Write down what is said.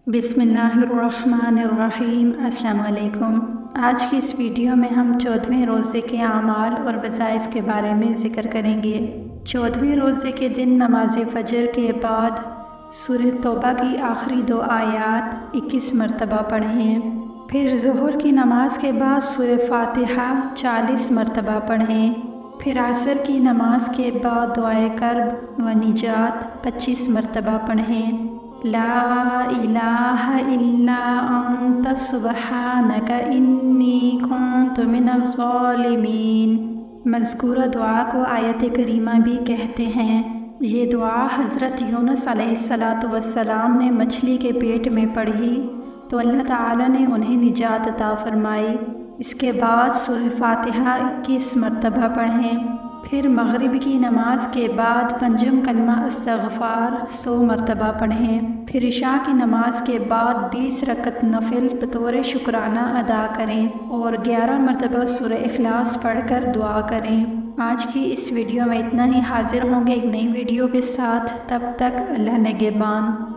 बिस्मिल्लाहिर्रहमानिर्रहीम। अस्सलाम वालेकुम। आज की इस वीडियो में हम 14वें रोज़े के आमाल और वज़ाइफ के बारे में ज़िक्र करेंगे। 14वें रोज़े के दिन नमाज फ़जर के बाद सूरह तौबा की आखिरी 2 आयात 21 मरतबा पढ़ें। फिर ज़ोहर की नमाज के बाद सूरह फ़ातिहा 40 मरतबा पढ़ें। फिर असर की नमाज के बाद दुआए कर्ब व निजात 25 मरतबा पढ़ें। ला इलाहा इल्ला अंत सुब्हानक इन्नी कुन्तु मिनज़-ज़ालिमीन। मज़कूरा दुआ को आयत करीमा भी कहते हैं। ये दुआ हज़रत यूनुस अलैहिस्सलातु वस्सलाम ने मछली के पेट में पढ़ी तो अल्लाह ताला ने उन्हें निजात अता फरमाई। इसके बाद सूरह फ़ातिहा 21 मरतबा पढ़ें। फिर मग़रिब की नमाज के बाद पंजम कलमा इस्तग़फ़ार 100 मरतबा पढ़ें। फिर इशा की नमाज के बाद 20 रकत नफिल बतौर शुक्राना अदा करें और 11 मरतबा सूरह इखलास पढ़कर दुआ करें। आज की इस वीडियो में इतना ही। हाजिर होंगे एक नई वीडियो के साथ। तब तक अल्लाह निगहबान।